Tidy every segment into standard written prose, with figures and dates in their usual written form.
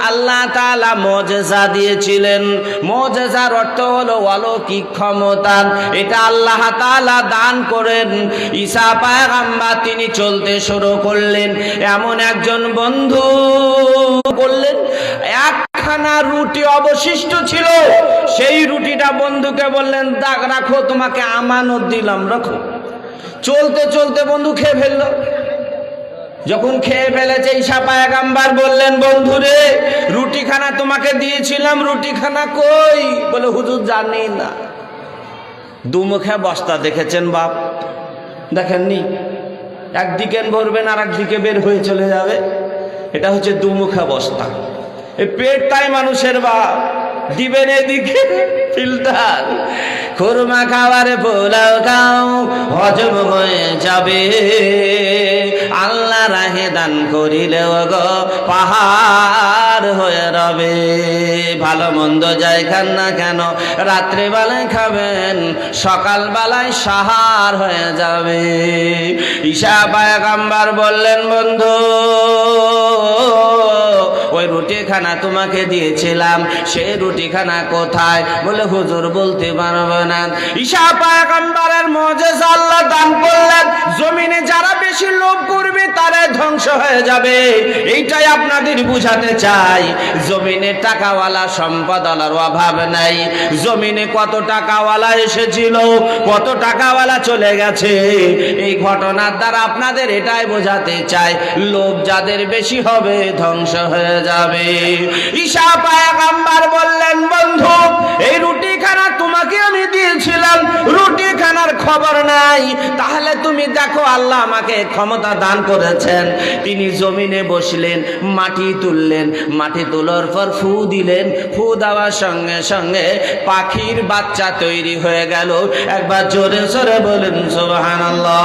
আল্লাহ তাআলা মুজিজা দিয়েছিলেন। মুজিজার অর্থ হলো অলৌকিক ক্ষমতা, এটা আল্লাহ তাআলা দান করেন। ঈসা পয়গম্বর তিনি চলতে শুরু করলেন, এমন একজন বন্ধু করলেন, একখানা রুটি অবশিষ্ট ছিল, সেই রুটিটা বন্ধুকে বললেন রাখো, তোমাকে আমানত দিলাম, রাখো। চলতে চলতে বন্ধু খেয়ে ফেললো। যখন খেয়ে ফেলেছে ঈসা পয়গম্বর বললেন, বন্ধুরে রুটিখানা তোমাকে দিয়েছিলাম, রুটিখানা কই? বলে হুজুর জানি না। দুমুখে বস্তা দেখেছেন বাপ? দেখেননি? একদিকে ভরবেন আর একদিকে বের হয়ে চলে যাবে, এটা হচ্ছে দুমুখা বস্তা। এই পেটটাই মানুষের বাপ, দিবেন এদিকে ফিল্টার। খুরমা খাওয়ারে পোলাও খাও, হজম হয়ে যাবে, আল্লাহ রাহে দান করিলেও গো পাহাড় হয়ে রবে। ভালো মন্দ যাই খান না কেন, রাত্রিবেলায় খাবেন, সকালবেলায় সাহার হয়ে যাবে। ঈসা পয়গম্বর বললেন, বন্ধু ওই রুটিখানা তোমাকে দিয়েছিলাম, সেই রুটিখানা কোথায়? বলে হুজুর বলতে পারবো না। ঈসা পয়গম্বরের মুজিজা আল্লাহ দান করলেন, জমিনে যারা বেশি লোভ করবে তারাই ধ্বংস হয়ে যাবে। এইটাই আপনাদের বুঝাতে চাই। জমিনে টাকাওয়ালা সম্পদওয়ালার অভাব নাই। জমিনে কত টাকাওয়ালা এসেছিল, কত টাকাওয়ালা চলে গেছে, এই ঘটনার দ্বারা আপনাদের এটাই বোঝাতে চাই, লোভ যাদের বেশি হবে ধ্বংস হয়ে যাবে। ঈসা পয়গম্বর বললেন, বন্ধু এই রুটিখানা তোমাকে আমি দিয়েছিলাম, রুটিখানার খবর নাই, তাহলে তুমি দেখো আল্লাহ আমাকে ক্ষমতা দান করেছেন। তিনি জমিনে বসলেন, মাটি তুললেন, মাটি তোলার পর ফু দিলেন, ফু দেওয়ার সঙ্গে সঙ্গে পাখির বাচ্চা তৈরি হয়ে গেল। একবার জোরে জোরে বলেন সুবহানাল্লাহ।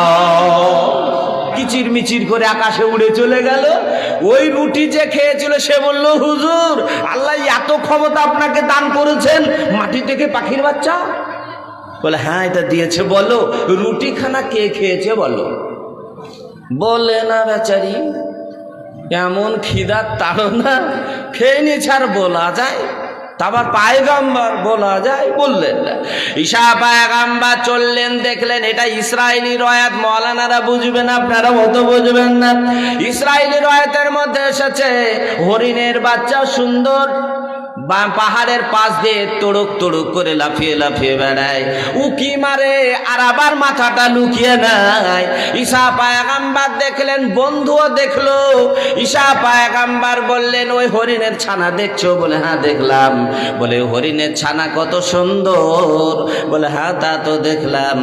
কিচির মিচির করে আকাশে উড়ে চলে গেল। ওই রুটি যে খেয়েছিল সে বলল, হুজুর আল্লাহ এত ক্ষমতা আপনাকে দান করেছেন, মাটি থেকে পাখির বাচ্চা? বলে হ্যাঁ এটা দিয়েছে। বলো রুটিখানা কে খেয়েছে বলো? বলে না বেচারি, এমন খিদার তাড়না, খেয়ে নিয়েছে আর বলা যায়? তারপর পয়গম্বর বলা যায়? বললেন না। ঈসা পয়গম্বর চললেন, দেখলেন এটা ইসরায়েলি রয়াত, মাওলানারা বুঝবেন, আপনারা অত বুঝবেন না। ইসরায়েলি রয়াতের মধ্যে এসেছে হরিণের বাচ্চা সুন্দর পাহাড়ের পাশ দিয়ে তুড়ুক তুড়ুক করে লাফিয়ে লাফিয়ে বেড়ায়, উকি মারে আর আবার মাথাটা লুকিয়ে নেয়। ঈসা পয়গম্বর দেখলেন, বন্ধুও দেখলো। ঈসা পয়গম্বর বললেন, ওই হরিণের ছানা দেখছো? বলে হ্যাঁ দেখলাম। বলে হরিণের ছানা কত সুন্দর? বলে হ্যাঁ তা তো দেখলাম।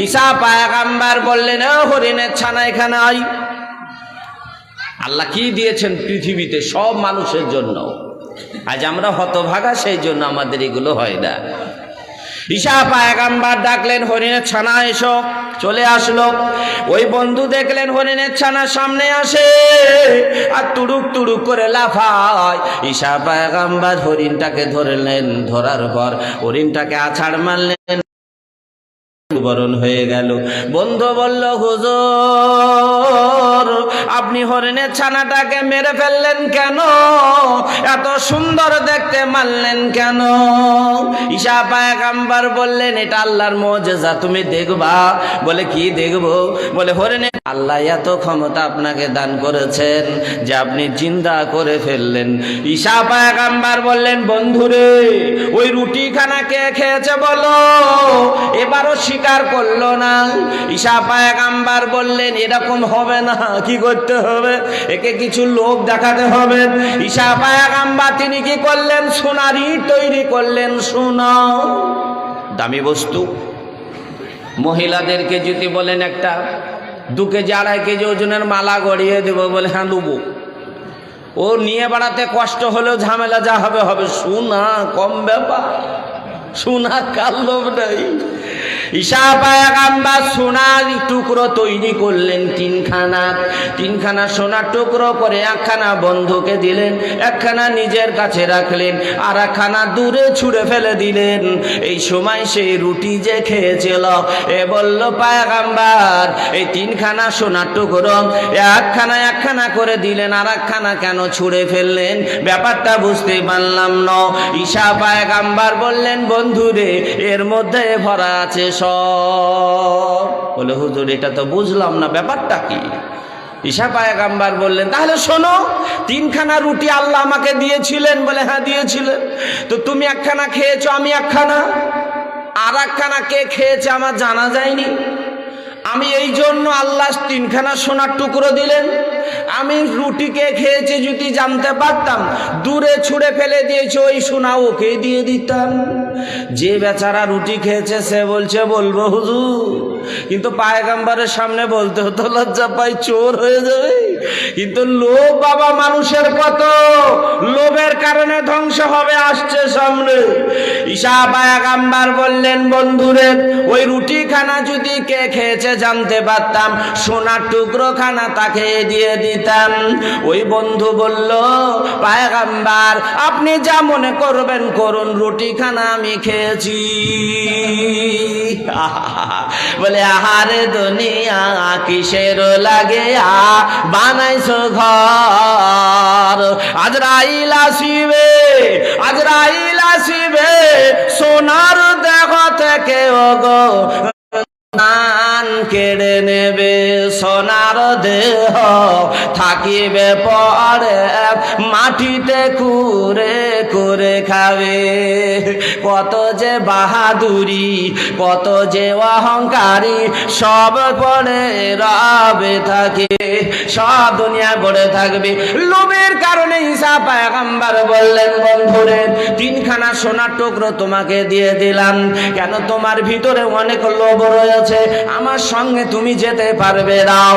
ঈসা পয়গম্বর বললেন, ও হরিণের ছানা এখানে আয়। আল্লাহ কি দিয়েছেন পৃথিবীতে সব মানুষের জন্য, আজ আমরা হতভাগা, সেই জন্য আমাদের এগুলো হয় না। ঈসা পয়গম্বর ডাকলেন, হরিণের ছানা এসো। চলে আসলো। ওই বন্ধু দেখলেন হরিণের ছানা সামনে আসে আর তুড়ুক তুড়ুক করে লাফায়। ঈসা পয়গম্বর হরিণটাকে ধরলেন, ধরার পর হরিণটাকে আছাড় মারলেন, বরণ হয়ে গেল। বন্ধু বলল, হুজুর আপনি হরিণের ছানাটাকে মেরে ফেললেন কেন? এত সুন্দর দেখতে মারলেন কেন? ঈসা পয়গম্বর বললেন, এটা আল্লাহর মুজিজা, তুমি দেখবা। বলে কি দেখবো? বলে হরিণের আল্লাহ এত ক্ষমতা আপনাকে দান করেছেন যে আপনি জিন্দা করে ফেললেন। ঈসা পয়গম্বর বললেন, বন্ধুরে ওই রুটিখানা কে খেয়েছে বলো? এবারও স্বীকার করলো না। ঈসা পয়গম্বর বললেন, এরকম হবে না, কি করতে হবে? একে কিছু লোক দেখাতে হবে। ঈসা পয়গম্বর তিনি কি করলেন? সোনার ইট তৈরি করলেন। সোনা দামি বস্তু। মহিলাদেরকে যদি বলেন একটা 2 কেজি 2.5 কেজি ওজনের মালা গড়িয়ে দেবো, বলে হ্যাঁ দেবো। ও নিয়ে বেড়াতে কষ্ট হলেও ঝামেলা যা হবে হবে। সোনা কম ব্যাপার, সোনা কার লোভ নাই। ঈসা পয়গম্বর সোনার টুকরো তৈরি করলেন তিনখানা সোনার টুকরো করে একখানা বন্ধুকে দিলেন, একখানা নিজের কাছে রাখলেন, আর একখানা দূরে ছুঁড়ে ফেলে দিলেন। এই সময় সেই রুটি যে খেয়েছিল এ বলল, পয়গম্বর এই তিনখানা সোনার টুকরো একখানা করে দিলেন, আর একখানা কেন ছুঁড়ে ফেললেন? ব্যাপারটা বুঝতে পারলাম না। ঈসা পয়গম্বর বললেন, বন্ধুরে এর মধ্যে ভরা আছে সব। বলে, হুজুর এটা তো বুঝলাম না, ব্যাপারটা কি? ঈসা পয়গম্বর বললেন, তাহলে শোনো, তিনখানা রুটি আল্লাহ আমাকে দিয়েছিলেন। বলে, হ্যাঁ দিয়েছিলেন। তো তুমি একখানা খেয়েছো, আমি একখানা, আর একখানা কে খেয়েছে আমার জানা যায়নি। আমি এই জন্য আল্লাহ তিনখানা সোনার টুকরো দিলেন। আমি রুটি কে খেয়েছি যদি জানতে পারতাম, দূরে ছুঁড়ে ফেলে দিয়েছে ওই সোনা ওকে দিয়ে দিতাম। যে বেচারা রুটি খেয়েছে সে বলছে বলবো হুজুর, কিন্তু পয়গম্বরের সামনে বলতে হতো, লজ্জা পাই, চোর হয়ে যাবে। কিন্তু লোভ বাবা মানুষের কত, লোভের কারণে ধ্বংস হবে আসছে সামনে। ঈসা পয়গম্বর বললেন, বন্ধুরে ওই রুটি খানা যদি কে খেয়েছে জানতে পারতাম, সোনার টুকরো খানা তাকে দিয়ে দিতাম। ওই বন্ধু বলল, পয়গম্বর আপনি যা মনে করবেন করুন, রুটি খানা আমি খেয়েছি। বলে, আহারে দুনিয়া কিসের লাগে বানাইছো ঘর, আজরাইল আসিবে সোনার দেহ থেকে ওগো প্রাণ কেড়ে নেবে। সোনার দেহ থাকিবে পরে মাটিতে কুরে করে খাবে। কত যে বাহাদুরি, কত যে অহংকারী, সব পড়ে রবে থাকে, সব দুনিয়া পড়ে থাকবে। লোভের কারণে ঈসা পয়গম্বর বললেন, বন্ধুরে তিনখানা সোনার টুকরো তোমাকে দিয়ে দিলাম, কেন তোমার ভিতরে অনেক লোভ রয়েছে, আমার সঙ্গে তুমি যেতে পারবে দাও।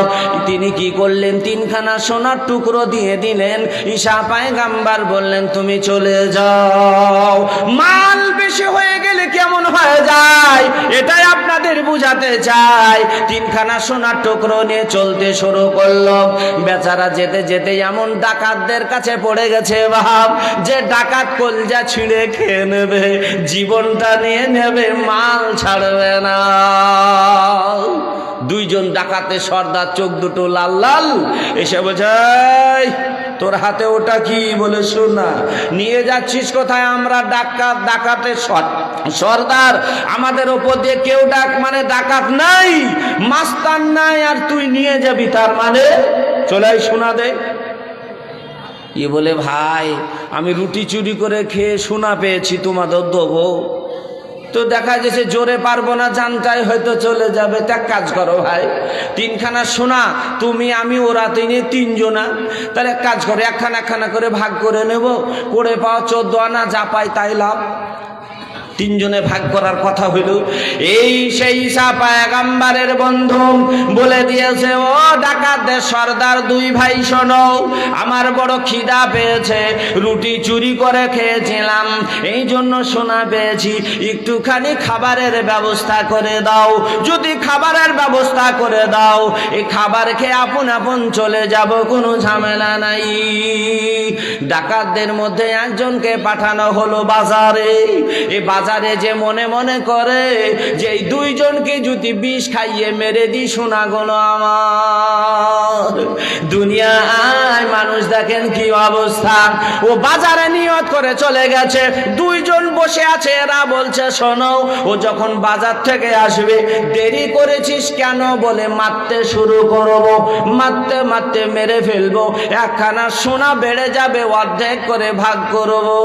তিনি কি করলেন, তিনখানা সোনার টুকরো দিয়ে দিলেন। ঈসা পয়গম্বর বললেন, তুমি চলে যাও। মাল বেশি হয়ে গেলে কেমন হয়ে যায় এটাই আপনাদের বুঝাতে চাই। তিনখানা সোনার টুকরো নিয়ে চলতে শুরু করলো। বেচারা যেতে যেতে এমন ডাকাতদের কাছে পড়ে গেছে ভাব, যে ডাকাত কলজা ছিঁড়ে খেয়ে নেবে, জীবনটা নিয়ে নেবে, মাল ছাড়বে না। দুইজন ডাকাতে সর্দার, চোখ দুটো লাল লাল, এসে বলছে, তোর হাতে ওটা কি? বলে, শোনা, নিয়ে যাচ্ছিস কোথায়? আমরা ডাকাতে সর্দার, আমাদের ওপর দিয়ে কেউ ডাকাত নাই, মাস্তান নাই, আর তুই নিয়ে যাবি তার মানে? চলে শোনা দে। বলে, ভাই আমি রুটি চুরি করে খেয়ে সোনা পেয়েছি, তোমাদের দেবো। তো দেখা যাচ্ছে জোরে পারবো না, জানটাই হয়তো চলে যাবে। তা কাজ করো ভাই, তিনখানা সোনা তুমি আমি ওরা তিনজনা, তাহলে কাজ করো, একখানা করে ভাগ করে নেব, করে পাও 14 আনা, যা পাই তাই লাভ। তিনজনে ভাগ করার কথা হইল। এই সেই ঈসা পয়গম্বরের বন্ধু বলে দিয়েছে, ও ডাকাতদের সর্দার দুই ভাই শোনো, আমার বড় খিদা পেয়েছে, রুটি চুরি করে খেয়েছিলাম, এই জন্য সোনা পেয়েছি, একটুখানি খাবারের ব্যবস্থা করে দাও। যদি খাবারের ব্যবস্থা করে দাও, এই খাবার খেয়ে আপন আপন চলে যাব, কোনো ঝামেলা নাই। ডাকাতদের মধ্যে একজনকে পাঠানো হলো বাজারে। এই বাজারে যে মনে মনে করে যে এই দুইজনকে যদি বিষ খাইয়ে মেরে দিই, শোনা গেল আমার। দুনিয়ায় মানুষ দেখেন কি অবস্থা। ও বাজারে নিয়ত করে চলে গেছে, দুইজন বসে আছে, এরা বলছে শোনো, ও যখন বাজার থেকে আসবে, দেরি করেছিস কেন? বলে, মারতে শুরু করবো, মারতে মারতে মেরে ফেলবো, একখানা সোনা বেড়ে যাবে, অর্ধেক করে ভাগ করবো।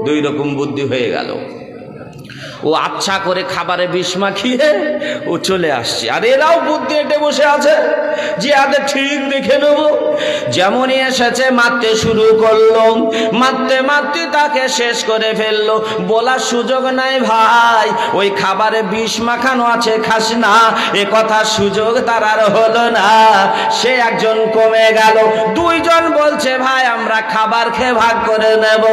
দুই রকম বুদ্ধি হয়ে গেল। ও আচ্ছা করে খাবারে বিষ মাখিয়ে ও চলে আসছে, আর এরাও বুদ্ধি এঁটে বসে আছে যে আদের ঠিক দেখে নেব। যেমনই এসেছে মারতে শুরু করলো, মারতে মারতে তাকে শেষ করে ফেললো। বলার সুযোগ নাই, ভাই ওই খাবারে বিষ মাখানো আছে, খাস না, এ কথার সুযোগ তার আর হলো না। সে একজন কমে গেল। দুইজন বলছে, ভাই আমরা খাবার খেয়ে ভাগ করে নেব।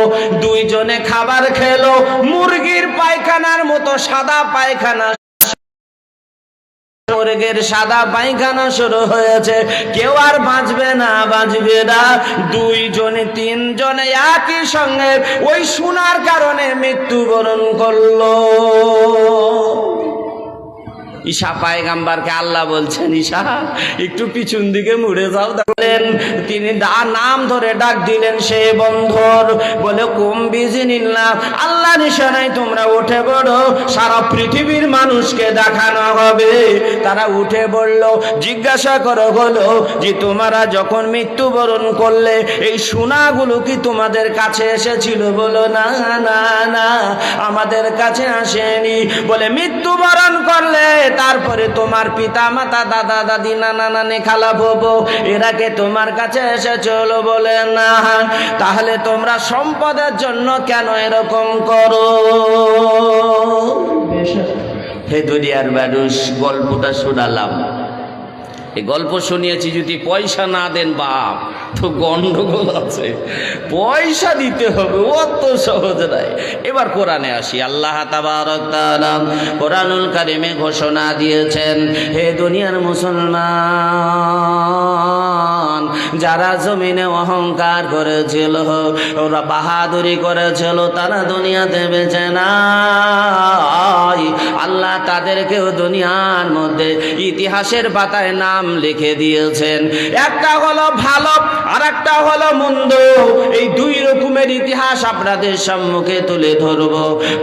দুইজনে খাবার খেলো, মুরগির পায়খানা দুনিয়ার মতো সাদা পায়খানা, স্বর্গের সাদা পায়খানা শুরু হয়েছে। কেউ আর বাঁচবে না, বাঁচবে না। দুইজনে তিনজনে একই সঙ্গে ওই সোনার কারণে মৃত্যুবরণ করলো। ঈসা পয়গম্বরকে আল্লাহ বলছেন, ঈসা একটু পিছন দিকে মুড়ে যাও। দেখলেন তিনি নাম ধরে ডাক দিলেন সে বন্ধুর, বলে কুম বিজিনিল্লাহ, আল্লাহ নিশানায় তোমরা উঠে পড়ো, সারা পৃথিবীর মানুষকে দেখানো হবে। তারা উঠে পড়ল। জিজ্ঞাসা করা হলো যে তোমরা যখন মৃত্যুবরণ করলে এই সোনাগুলো কি তোমাদের কাছে এসেছিল? বলো না না না, আমাদের কাছে আসেনি। বলে মৃত্যুবরণ করলে তারপরে তোমার পিতা মাতা, দাদা দাদি, নানা নানি, খালা বউ এরা কে তোমার কাছে এসেছিল? বলে না। তাহলে তোমরা সম্পদের জন্য কেন এরকম করো? হে দুনিয়ার মানুষ, গল্পটা শোনালাম, এই গল্প শুনিয়েছি। যদি পয়সা না দেন বাপ, তো গন্ডগোল আছে। পয়সা দিতে হবে, অত সহজ নয়। এবার কোরআনে আসি। আল্লাহ তাবারক তাআলা কোরআনুল কারিমে ঘোষণা দিয়েছেন, হে দুনিয়ার মুসলমান, যারা জমিনে অহংকার করেছিল, ওরা বাহাদুরি করেছিল, তারা দুনিয়াতে বেঁচে নাই। আল্লাহ তাদেরকেও দুনিয়ার মধ্যে ইতিহাসের পাতায় নাম লিখে দিয়েছেন। একটা হলো ভালো, আর একটা হলো মন্দ। এই দুই রকমের ইতিহাস আপনাদের সম্মুখে তুলে ধরব।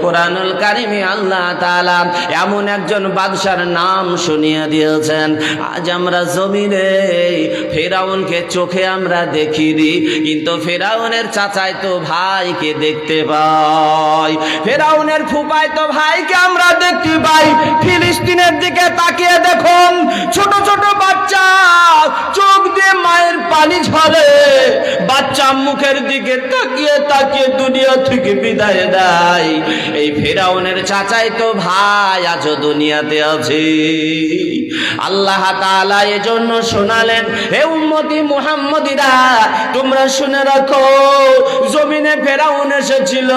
কোরআনুল কারিমে আল্লাহ তাআলা এমন একজন বাদশার নাম শুনিয়ে দিয়েছেন। আজ আমরা জমিনে ফেরাউনকে চোখে আমরা দেখিনি, কিন্তু ফেরাউনের চাচাতো ভাইকে দেখতে পাই, ফেরাউনের ফুফাতো ভাইকে আমরা দেখতে পাই। ফিলিস্তিনের দিকে তাকিয়ে দেখুন, ছোট ছোট বাচ্চা চোখ দিয়ে মায়ের পানি ঝরে, বাচ্চা মুখের দিকে তাকিয়ে তাকিয়ে দুনিয়া থেকে বিদায় দেয়। এই ফেরাউনের চাচাই তো ভাই আজও দুনিয়াতে আছে। আল্লাহ তাআলা এজন্য শোনালেন, হে উম্মতি মুহাম্মদীরা, তোমরা শুনে রাখো, জমিনে ফেরাউন এসেছিল,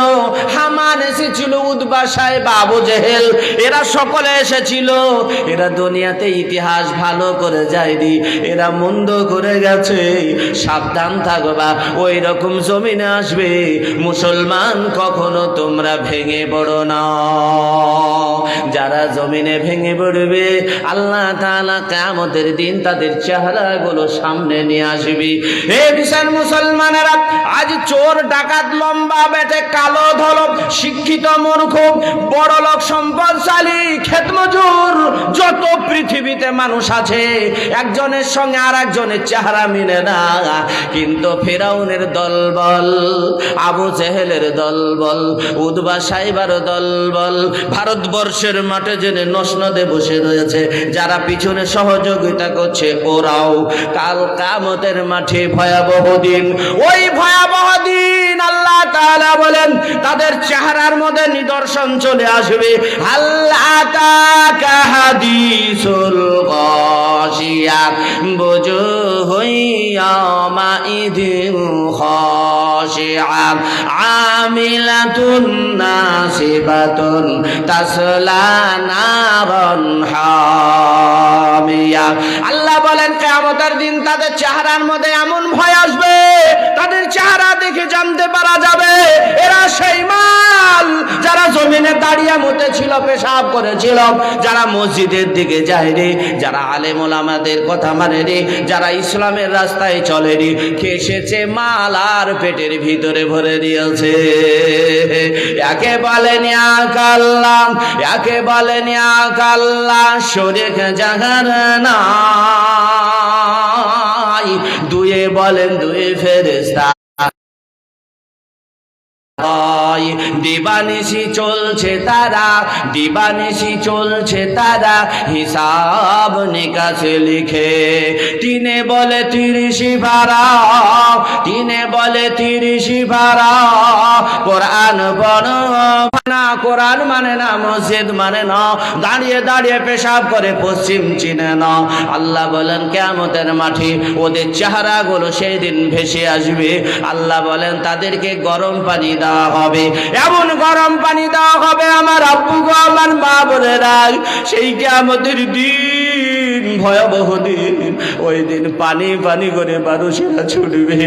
হামান এসেছিল, উতবা সাহেব, আবু জেহেল, এরা সকলে এসেছিল। এরা দুনিয়াতে ইতিহাস ভালো করে যায়নি, এরা মন্দ করে গেছে। সাবধান থাকবা, ওই রকম জমিনে আসবে। মুসলমান, কখনো তোমরা ভেঙে পড়ো না। যারা জমিনে ভেঙে পড়বে, আল্লাহ তাআলা কিয়ামতের দিন তাদের চেহারাগুলো সামনে নিয়ে আসবে। হে বিশাল মুসলমানেরা, আজ চোর, ডাকাত, লম্বা বেটে, কালো ধলক, শিক্ষিত মূর্খ, বড়লোক, সম্পদশালী, ক্ষেতমজুর, যত পৃথিবীতে মানুষ আছে, একজনের সঙ্গে আর একজনের চেহারা মিলে না। কিন্তু ফেরাউনের দলবল, আবু জেহেলের দলবল, উতবা সাইবার দলবল ভারতবর্ষের মাঠে জেনে নসনদে বসে রয়েছে। যারা পিছনে সহযোগিতা করছে, ওরাও কাল কিয়ামতের মাঠে ভয়াবহ দিন, ওই ভয়াবহ দিন আল্লাহ তাআলা বলেন তাদের চেহারার মধ্যে নিদর্শন চলে আসবে। আল্লাহ তাকা হাদিসুল গাশিয়া বুজুহুন ইয়াউমাইযিন খাশিআ আমিলাতুন নাসিবাতুন তাসলা নারান হামিয়া। আল্লাহ বলেন কিয়ামতের দিন তাদের চেহারার মধ্যে এমন ভয় আসবে, তাদের চেহারা দেখে জানতে পারা যাবে এরা সেই মাল যারা জমিনে দাঁড়িয়ে মুতেছিল, পেশাব করেছিল, যারা মসজিদের দিকে যায়নি, যারা আলেম ওলামাদের কথা মানেনি, যারা ইসলামের রাস্তায় চলেনি, খেসেছে মাল আর পেটের ভিতরে ভরে দিয়েছে। একে বলেন এক আল্লাহ, একে বলেন এক আল্লাহ, শরীক জাহার নাই, দুয়ে বলেন দুই ফেরেশতা। দিবানিশি চলছে তারা, দিবানিশি চলছে তারা, হিসাব নিকাশ লিখে। তিনে বলে 30 পারা, তিনে বলে 30 পারা, কোরআন পড়ো না কোরআন মানে না, মসজিদ মানে না, দাঁড়িয়ে দাঁড়িয়ে পেশাব করে পশ্চিম চিনে না। আল্লাহ বলেন কিয়ামতের মাঠে ওদের চেহারাগুলো সেই দিন ভেসে আসবে। আল্লাহ বলেন তাদেরকে গরম পানি দেওয়া হবে, এমন গরম পানি দেওয়া হবে আমার আব্বু গো, আমার মা বোনেরা, সেই কিয়ামতের দিন ভয়াবহ দিন। ওই দিন পানি পানি করে মানুষেরা ছুটবে।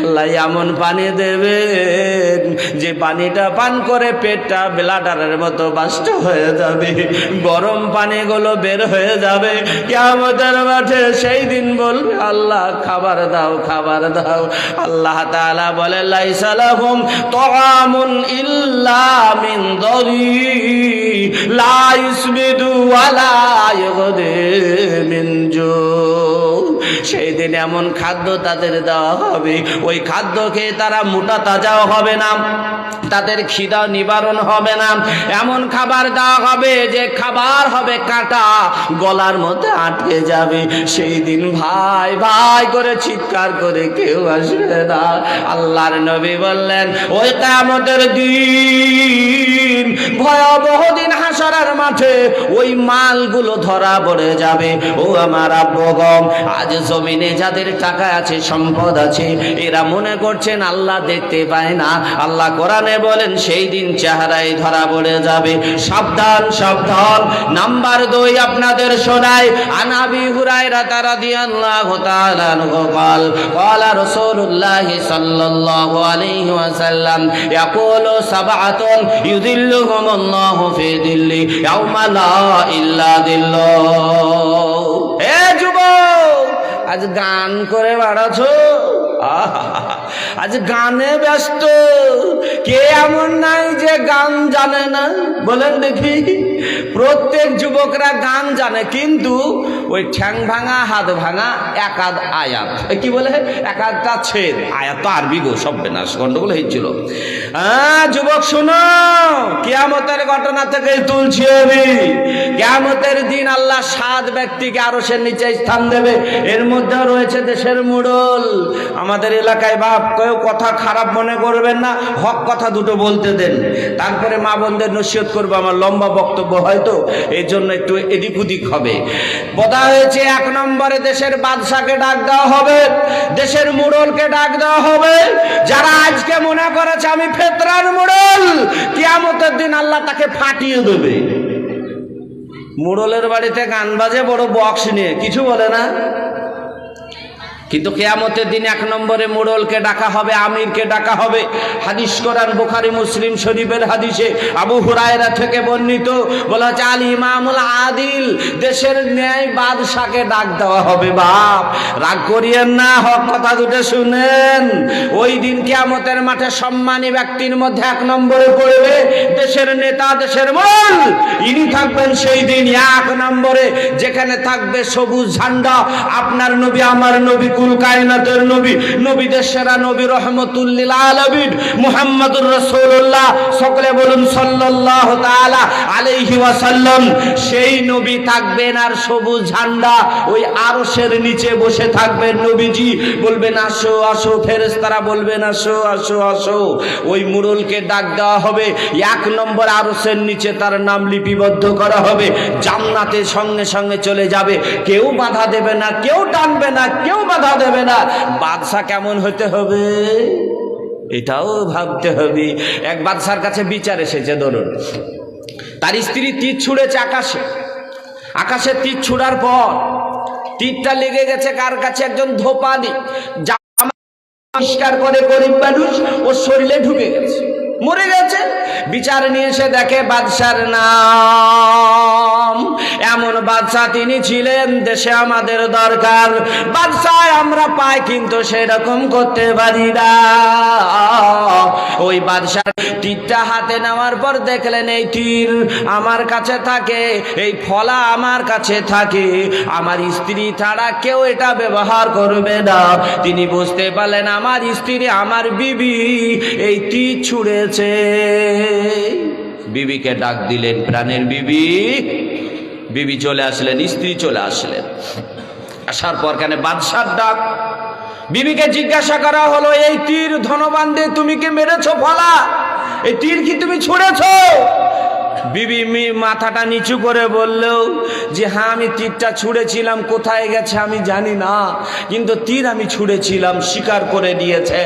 আল্লাহ এমন পানি দেবেন যে পানিটা পান করে পেটটা ব্লাডারের মতো বাস্ট হয়ে যাবে, গরম পানিগুলো বের হয়ে যাবে। কিয়ামতের মাঠে সেই দিন বলবে আল্লাহ খাবার দাও, খাবার দাও। আল্লাহ তাআলা বলে লাইসা লাহুম তাআমুন ইল্লা মিন দরি লা ইসমিদু ওয়ালা ইগদি মিন জু। সেই দিন এমন খাদ্য তাদের দেওয়া হবে, ওই খাদ্য খেয়ে তারা মোটা তাজাও হবে না, তাদের খিদা নিবারণ হবে না। এমন খাবার দেওয়া হবে যে খাবার হবে কাঁটা, গলার মধ্যে আটকে যাবে। সেই দিন ভাই ভাই করে চিৎকার করে কেউ আসবে না। আল্লাহর নবী বললেন ওই কিয়ামতের দিন ভয়াবহ দিন, হাসরের মাঠে ওই মালগুলো ধরা পড়ে যাবে। ও আমার আব্বুগণ, আজ জমিনে যাদের টাকা আছে, সম্পদ আছে, এরা মনে করছেন আল্লাহ দেখতে পায় না। আল্লাহ কোরআনে বলেন সেই দিন চেহারায় ধরা পড়ে যাবে। সাবধান সাবধান। নাম্বার 2 আপনাদের শোনায়, আন আবি হুরায়রা রাদিয়াল্লাহু তাআলা আনহু قال قال رسول الله صلى الله عليه وسلم يقول سبعة يذلهم الله في ظله يوم لا إلا ظله। এ যুবক, আজ গান করে বেড়াছো, আজ গানে ব্যস্ত। কে এমন নাই যে গান জানে না? বলেন দেখি। প্রত্যেক যুবকরা গান জানে, কিন্তু ওই ঠ্যাং ভাঙা হাত ভাঙা একাদ আয়াত, কি বলে একাদটা ছেদ, আয়াত তো আরবি গো, সব বেনাস গন্ডগোল হয়েছিল। যুবক শোনো, কিয়ামতের ঘটনা থেকে তুলছি আমি। কিয়ামতের দিন আল্লাহ 7 ব্যক্তিকে আরশের নিচে স্থান দেবে। এর মধ্যে রয়েছে দেশের মুড়ল। আমাদের এলাকায় বাপ, কেউ কথা খারাপ মনে করবেন না, হক কথা দুটো বলতে দেন, তারপরে মা বোনদের নসিহত করবো। আমার লম্বা বক্তব্য হয়তো, এই জন্য একটু এদিক ওদিক হবে। বলা হয়েছে 1 নম্বরে দেশের বাদশাকে ডাক দেওয়া হবে, দেশের মুড়লকে ডাক দেওয়া হবে। যারা আজকে মনে করেছে আমি ফেতরার মুড়ল, কিয়ামতের দিন আল্লাহ তাকে ফাটিয়ে দেবে। মুড়লের বাড়িতে গান বাজে বড় বক্স নিয়ে, কিছু বলে না, কিন্তু কিয়ামতের দিন 1 নম্বরে মুড়লকে ডাকা হবে, আমিরকে ডাকা হবে। হাদিস কোরআন বুখারী মুসলিম শরীফের হাদিসে আবু হুরায়রা থেকে বর্ণিত, বলা হচ্ছে আল ইমামুল আদিল, দেশের ন্যায় বাদশাকে ডাক দেওয়া হবে। বাপ রাগ করিয়েন না, হক কথা দুটো শুনেন। ওই দিন কিয়ামতের মাঠে সম্মানী ব্যক্তির মধ্যে 1 নম্বরে পড়বে দেশের নেতা, দেশের মুড়ল। ইনি থাকবেন সেই দিন 1 নম্বরে, যেখানে থাকবে সবুজ ঝান্ডা। আপনার নবী, আমার নবী, কুল কায়নাতের নবী, নবীদের সেরা নবী, রহমতুল লিল আলামিন মুহাম্মদুর রাসূলুল্লাহ। সকলে বলুন সাল্লাল্লাহু তাআলা আলাইহি ওয়াসাল্লাম। সেই নবী থাকবেন, আর সবুজ ঝান্ডা ওই আরশের নিচে বসে থাকবেন নবীজি। বলবেন আসো আসো, ফেরেশতারা বলবেন আসো আসো আসো। ওই মুড়লকে ডাক দেওয়া হবে, 1 নম্বর আরশের নিচে তার নাম লিপিবদ্ধ করা হবে। জান্নাতের সঙ্গে সঙ্গে চলে যাবে, কেউ বাধা দেবে না, কেউ টানবে না, কেউ বাধা দেবে না। বাদশা কেমন হতে হবে এটাও ভাবতে হবে। এক বাদশার কাছে বিচার এসেছে, ধরুন তার স্ত্রী তীর ছুঁড়েছে আকাশে। আকাশে তীর ছুঁড়ার পর তীরটা লেগে গেছে কার কাছে? একজন ধোপানি, জামা পরিষ্কার করে গরিব মানুষ, ওর শরীরে ঢুকে গেছে, মরে গেছে। বিচার নিয়ে এসে দেখে বাদশার নাম এমন বাদশা তিনি ছিলেন, দেশে আমাদের দরকার। বাদশা আমরা পাই, কিন্তু সেরকম করতে পারি না। ওই বাদশার তীরটা হাতে নেওয়ার পর দেখলেন এই তীর আমার কাছে থাকে, এই ফলা আমার কাছে থাকে, আমার স্ত্রী ছাড়া কেউ এটা ব্যবহার করবে না। তিনি বুঝতে পারলেন আমার স্ত্রী, আমার বিবি এই তীর ছুঁড়েছে। বিবিকে ডাক দিলেন, প্রাণের বিবি। বিবি চলে আসলেন, স্ত্রী চলে আসলেন। আসার পর কেন বাদশার ডাক। বিবিকে জিজ্ঞাসা করা হলো, এই তীর ধনবান দিয়ে তুমি কি মেরেছো ফলা? এই তীর কি তুমি ছুঁড়েছো? বিবি মাথাটা নিচু করে বললেও যে হ্যাঁ আমি তীরটা ছুঁড়েছিলাম, কোথায় গেছে আমি জানি না, কিন্তু তীর আমি ছুঁড়েছিলাম, স্বীকার করে দিয়েছে।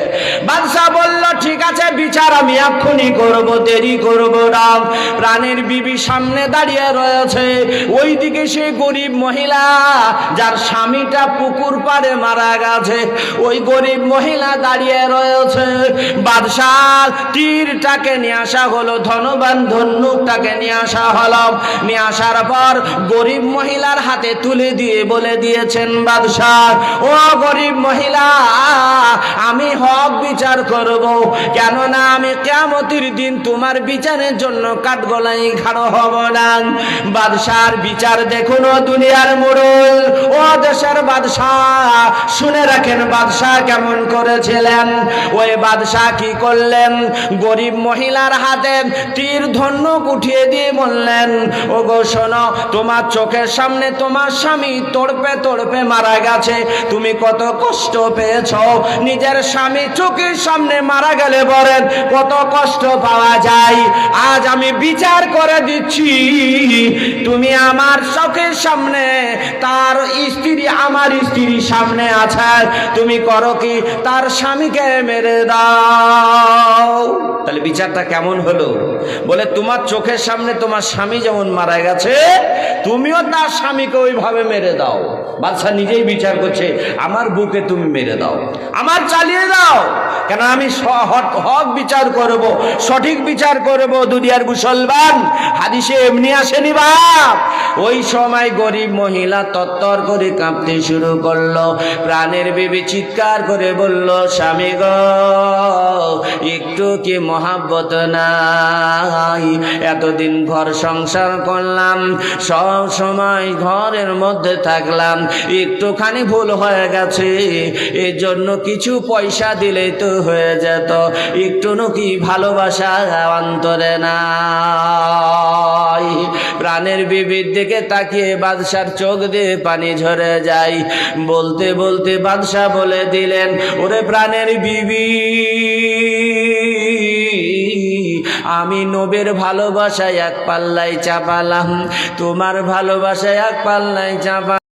বাদশা বলল ঠিক আছে, বিচার আমি এক্ষুনি করব, দেরি করব না। প্রাণের বিবি সামনে দাঁড়িয়ে রয়েছে, ওইদিকে সে গরিব মহিলা যার স্বামীটা পুকুর পাড়ে মারা গেছে, ওই গরিব মহিলা দাঁড়িয়ে রয়েছে। বাদশাহ তীরটাকে নিয়ে আসা হলো, ধনবান ধনুকটাকে নিয়ে আসা হলো। নিয়ে আসার পর গরিব মহিলার হাতে তুলে দিয়ে বলে দিয়েছেন বাদশাহ, ও গরিব মহিলা, আমি হক বিচার করব, কেননা আমি কিয়ামতের দিন তোমার বিচারের জন্য কাঠগড়ায় খাড়া হব না। বাদশার বিচার দেখুন ও দুনিয়ার মোড়ল, ও দেশের বাদশাহ, শুনে রাখেন বাদশাহ কেমন করেছিলেন। ওই বাদশাহ কি করলেন, গরিব মহিলার হাতে তীর ধনুক উঠিয়ে দিয়ে বললেন, ও গো শোনো, তোমার চোখের সামনে তোমার স্বামী তড়পে তড়পে মারা গেছে, তুমি কত কষ্ট পেয়েছ। নিজের স্বামী চোখের সামনে মারা গেলে বলেন কত কষ্ট পাওয়া যায়। আজ আমি বিচার করে দিচ্ছি, তুমি আমার চোখের সামনে তার স্ত্রী আমার স্ত্রীর সামনে আছে, তুমি করো কি, তার স্বামীকে মেরে দাও। তাহলে বিচারটা কেমন হলো? বলে তোমার চোখের সামনে তোমার স্বামী যেমন মারা গেছে, তুমিও তার স্বামীকে ওইভাবে মেরে দাও। বাদশা নিজেই বিচার করছে, আমার বুকে তুমি মেরে দাও, আমার চালিয়ে দাও, কেন আমি হক বিচার করব, সঠিক বিচার করব। দুনিয়ার মুসলমান, হাদিসে এমনি আসেনি বাপ। ওই সময় গরিব মহিলা তত্তর করে কাঁপতে শুরু করলো। প্রাণের বিবি চিৎকার করে বলল, স্বামী গো, একটু কি মহাব্বত নাই? এতদিন ঘর সংসার করলাম, সব সময় ঘরের মধ্যে থাকলাম, একটুখানি ভুল হয়ে গেছে, এর জন্য কিছু পয়সা দিলে তো হয়ে যেত, একটু কি ভালোবাসা অন্তরে নাই? প্রাণের বিবির দিকে তাকিয়ে বাদশার চোখ দিয়ে পানি ঝরে যায়। বলতে বলতে বাদশা বলে দিলেন, ওরে প্রাণের বিবি, আমি নবীর ভালোবাসায় এক পাল্লায় চাপালাম, তোমার ভালোবাসায় এক পাল্লায় চাপা